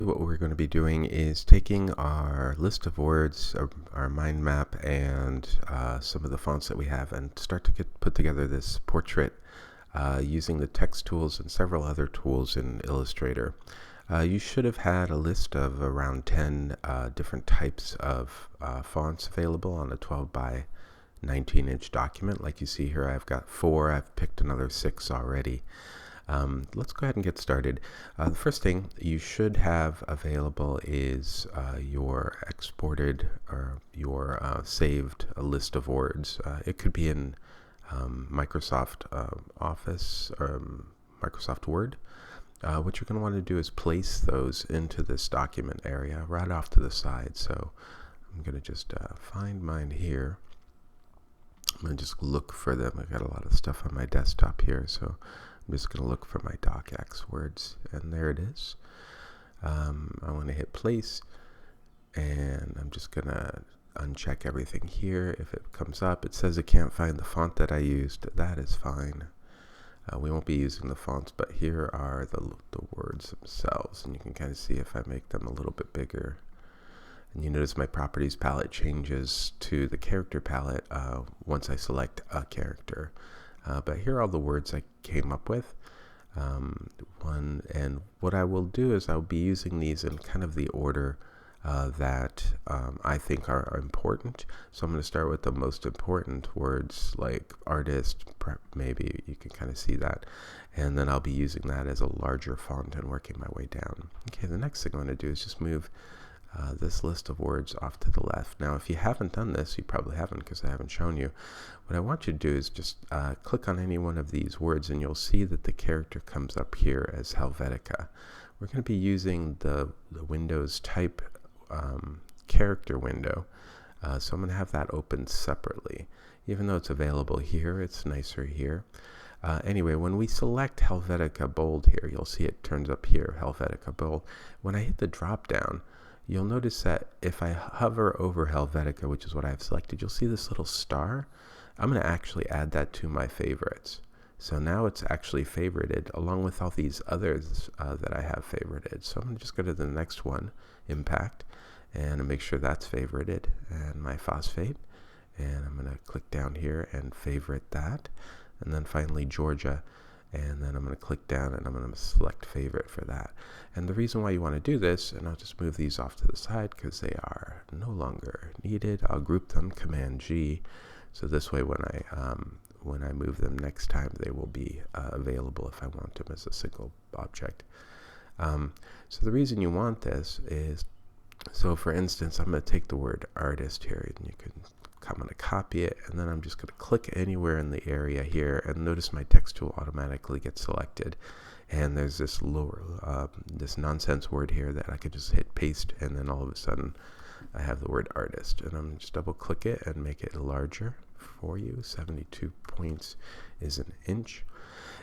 What we're going to be doing is taking our list of words, our mind map, and some of the fonts that we have, and start to put together this portrait using the text tools and several other tools in Illustrator. You should have had a list of around 10 different types of fonts available on a 12 by 19-inch document. Like you see here, I've got 4. I've picked another 6 already. Let's go ahead and get started. The first thing you should have available is your exported or your saved list of words. It could be in Microsoft Office or Microsoft Word. What you're going to want to do is place those into this document area right off to the side. So I'm going to just find mine here. I'm going to just look for them. I've got a lot of stuff on my desktop here, so I'm just going to look for my docx words, and there it is. I want to hit place, and I'm just going to uncheck everything here. If it comes up, it says it can't find the font that I used. That is fine. We won't be using the fonts, but here are the words themselves, and you can kind of see if I make them a little bit bigger. And you notice my properties palette changes to the character palette once I select a character. But here are all the words I came up with. And what I will do is I'll be using these in kind of the order that I think are important. So I'm going to start with the most important words like artist, maybe you can kind of see that. And then I'll be using that as a larger font and working my way down. Okay, the next thing I'm going to do is just move this list of words off to the left. Now, if you haven't done this, you probably haven't because I haven't shown you. What I want you to do is just click on any one of these words, and you'll see that the character comes up here as Helvetica. We're going to be using the Windows type character window, so I'm going to have that open separately. Even though it's available here, it's nicer here. Anyway, when we select Helvetica Bold here, you'll see it turns up here, Helvetica Bold. When I hit the drop down, you'll notice that if I hover over Helvetica, which is what I've selected, you'll see this little star. I'm going to actually add that to my favorites. So now it's actually favorited along with all these others that I have favorited. So I'm going to just go to the next one, Impact, and make sure that's favorited, and my phosphate. And I'm going to click down here and favorite that. And then finally Georgia. And then I'm going to click down and I'm going to select favorite for that. And the reason why you want to do this, and I'll just move these off to the side because they are no longer needed. I'll group them, Command G, so this way when I move them next time, they will be available if I want them as a single object. So the reason you want this is, so for instance, I'm going to take the word artist here, and I'm going to copy it, and then I'm just going to click anywhere in the area here, and notice my text tool automatically gets selected. And there's this this nonsense word here that I could just hit paste, and then all of a sudden I have the word artist. And I'm just double click it and make it larger for you. 72 points is an inch.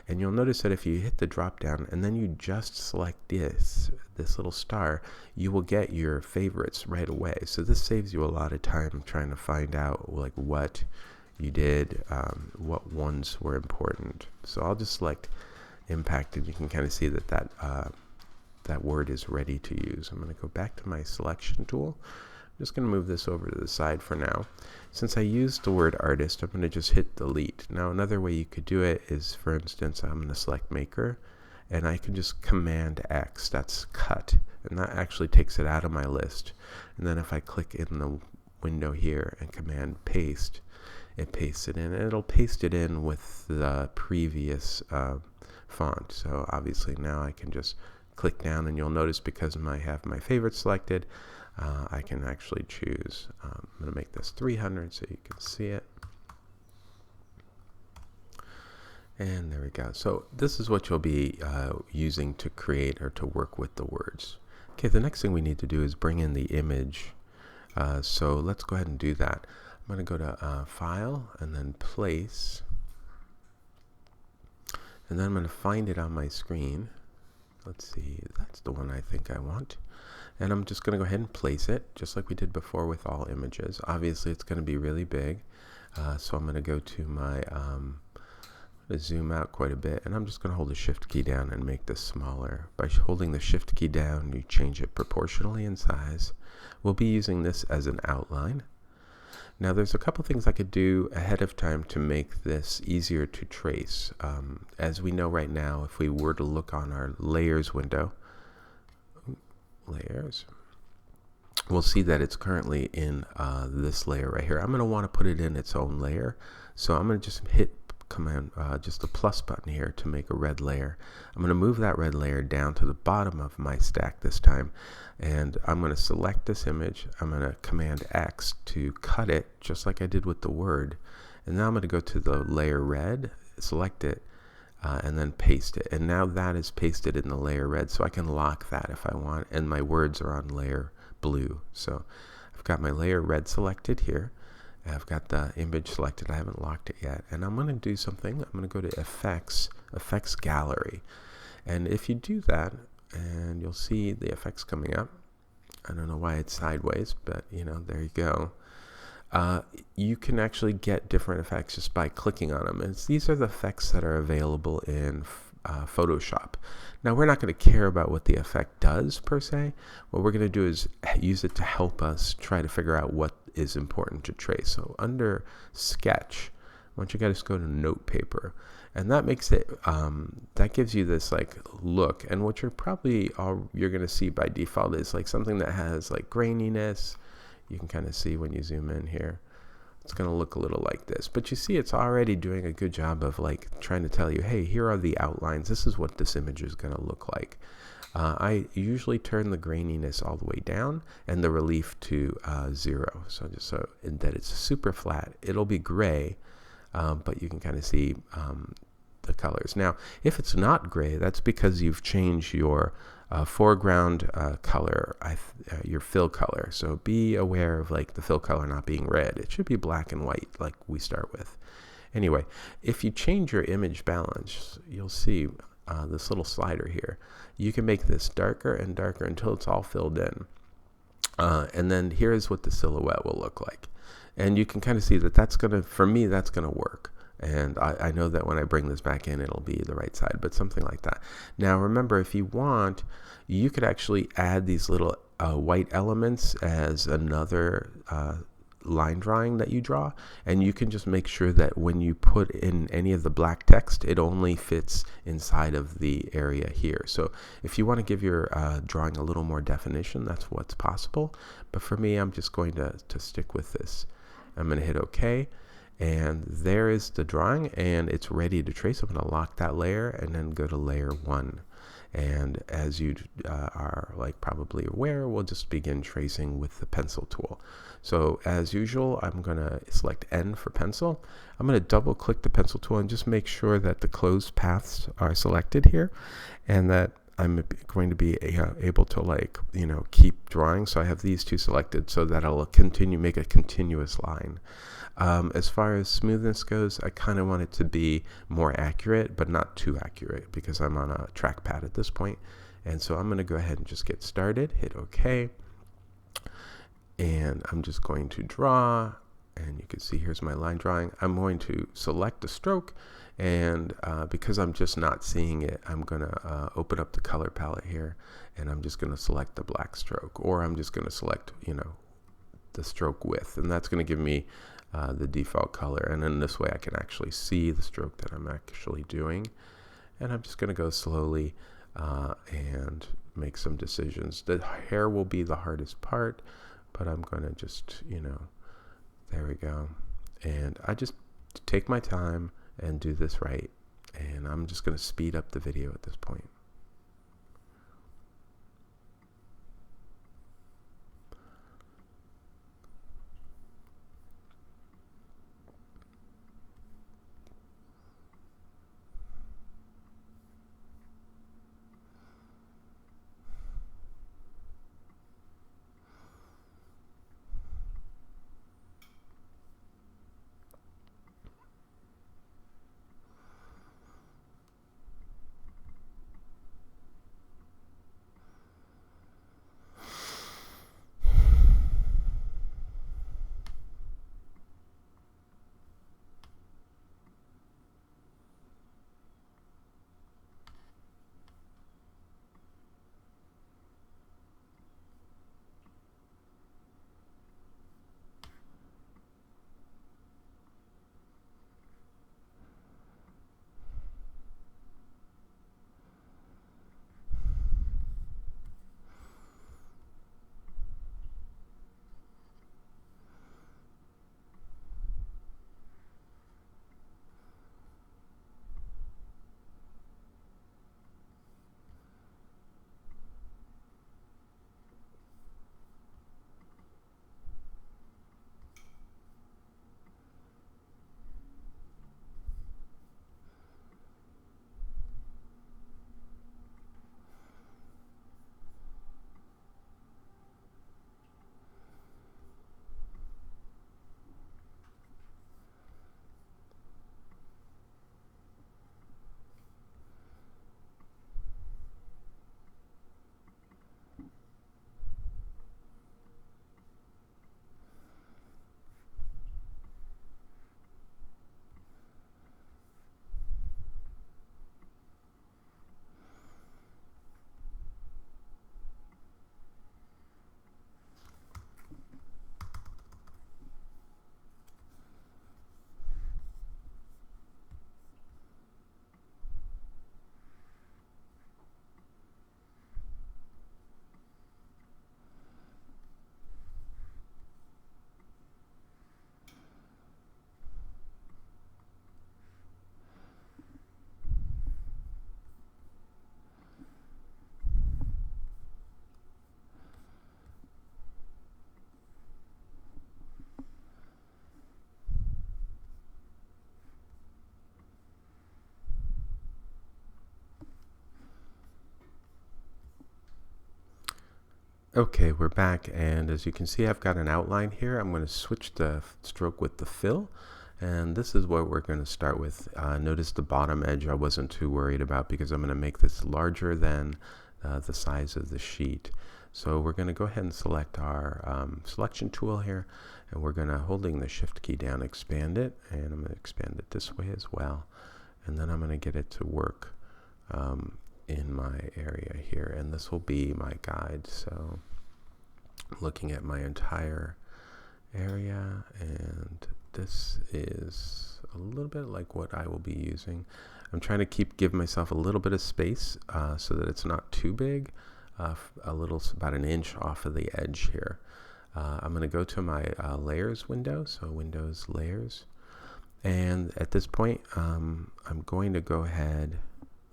And you'll notice that if you hit the drop down and then you just select this little star, you will get your favorites right away. So this saves you a lot of time trying to find out like what you did, what ones were important. So I'll just select Impact, and you can kind of see that that word is ready to use. I'm going to go back to my selection tool. I'm just going to move this over to the side for now. Since I used the word artist, I'm going to just hit delete. Now another way you could do it is, for instance, I'm going to select maker, and I can just Command X, that's cut, and that actually takes it out of my list. And then if I click in the window here and Command paste, it pastes it in, and it'll paste it in with the previous font. So obviously now I can just click down, and you'll notice because I have my favorite selected, I can actually choose. I'm going to make this 300 so you can see it. And there we go. So this is what you'll be using to create or to work with the words. Okay, the next thing we need to do is bring in the image. So let's go ahead and do that. I'm going to go to File and then Place. And then I'm going to find it on my screen. Let's see, that's the one I think I want. And I'm just going to go ahead and place it, just like we did before with all images. Obviously, it's going to be really big. So I'm going to go to my to zoom out quite a bit, and I'm just going to hold the shift key down and make this smaller. By holding the shift key down, you change it proportionally in size. We'll be using this as an outline. Now there's a couple things I could do ahead of time to make this easier to trace. As we know right now, if we were to look on our layers window, layers, we'll see that it's currently in this layer right here. I'm going to want to put it in its own layer. So I'm going to just hit command, just the plus button here to make a red layer. I'm going to move that red layer down to the bottom of my stack this time. And I'm going to select this image. I'm going to command X to cut it just like I did with the word. And now I'm going to go to the layer red, select it, and then paste it. And now that is pasted in the layer red, so I can lock that if I want. And my words are on layer blue. So I've got my layer red selected here. I've got the image selected. I haven't locked it yet. And I'm going to do something. I'm going to go to Effects, Effects Gallery. And if you do that, and you'll see the effects coming up. I don't know why it's sideways, but you know, there you go. You can actually get different effects just by clicking on them. And these are the effects that are available in Photoshop. Now we're not going to care about what the effect does per se. What we're going to do is use it to help us try to figure out what is important to trace. So under Sketch, I want you guys to go to Note Paper, and that makes it that gives you this like look. And what you're probably you're going to see by default is like something that has like graininess. You can kind of see when you zoom in here. It's going to look a little like this, but you see it's already doing a good job of like trying to tell you, hey, here are the outlines. This is what this image is going to look like. I usually turn the graininess all the way down and the relief to 0. So just so that it's super flat. It'll be gray, but you can kind of see the colors. Now, if it's not gray, that's because you've changed your foreground color, your fill color. So be aware of like the fill color not being red. It should be black and white like we start with. Anyway, if you change your image balance, you'll see this little slider here. You can make this darker and darker until it's all filled in. And then here's what the silhouette will look like. And you can kind of see that that's going to, for me, that's going to work. And I know that when I bring this back in, it'll be the right side, but something like that. Now, remember, if you want, you could actually add these little white elements as another line drawing that you draw. And you can just make sure that when you put in any of the black text, it only fits inside of the area here. So if you want to give your drawing a little more definition, that's what's possible. But for me, I'm just going to stick with this. I'm going to hit OK. And there is the drawing, and it's ready to trace. I'm going to lock that layer and then go to layer 1. And as you are like probably aware, we'll just begin tracing with the pencil tool. So as usual, I'm going to select N for pencil. I'm going to double click the pencil tool and just make sure that the closed paths are selected here, and that I'm going to be able to like, you know, keep drawing. So I have these two selected so that I'll make a continuous line. As far as smoothness goes, I kind of want it to be more accurate, but not too accurate because I'm on a trackpad at this point. And so I'm going to go ahead and just get started, hit OK. And I'm just going to draw, and you can see here's my line drawing. I'm going to select a stroke, and because I'm just not seeing it, I'm going to open up the color palette here, and I'm just going to select the black stroke, or I'm just going to select, you know, the stroke width, and that's going to give me the default color. And then this way I can actually see the stroke that I'm actually doing. And I'm just going to go slowly and make some decisions. The hair will be the hardest part, but I'm going to just, you know, there we go. And I just take my time and do this right. And I'm just going to speed up the video at this point. Okay, we're back, and as you can see, I've got an outline here. I'm going to switch the stroke with the fill, and this is what we're going to start with. Notice the bottom edge I wasn't too worried about because I'm going to make this larger than the size of the sheet. So we're going to go ahead and select our selection tool here, and we're going to, holding the shift key down, expand it, and I'm going to expand it this way as well. And then I'm going to get it to work in my area here, and this will be my guide. So looking at my entire area, and this is a little bit like what I will be using. I'm trying to give myself a little bit of space so that it's not too big, about an inch off of the edge here. I'm going to go to my layers window, so Windows Layers, and at this point I'm going to go ahead,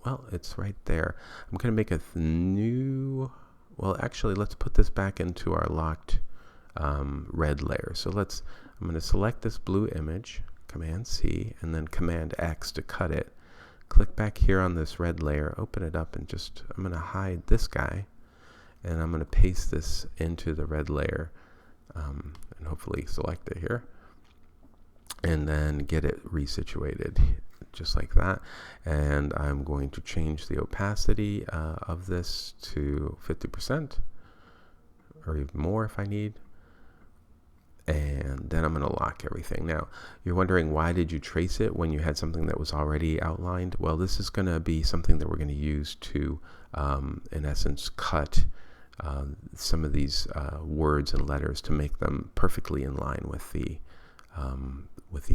well, it's right there. I'm going to make a new, well, actually, let's put this back into our locked red layer. So I'm going to select this blue image, Command C, and then Command X to cut it. Click back here on this red layer, open it up, and I'm going to hide this guy, and I'm going to paste this into the red layer, and hopefully select it here, and then get it resituated just like that. And I'm going to change the opacity of this to 50% or even more if I need, and then I'm going to lock everything. Now you're wondering, why did you trace it when you had something that was already outlined? Well, this is going to be something that we're going to use to in essence cut some of these words and letters to make them perfectly in line with the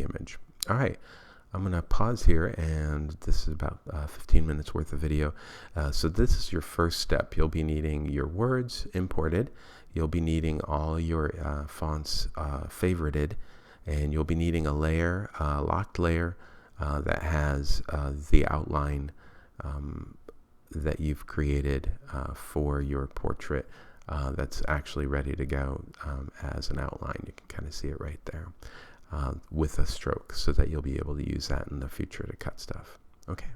image. All right, I'm going to pause here, and this is about 15 minutes worth of video. So this is your first step. You'll be needing your words imported. You'll be needing all your fonts favorited, and you'll be needing a layer, locked layer that has the outline that you've created for your portrait that's actually ready to go as an outline. You can kind of see it right there. With a stroke, so that you'll be able to use that in the future to cut stuff. Okay.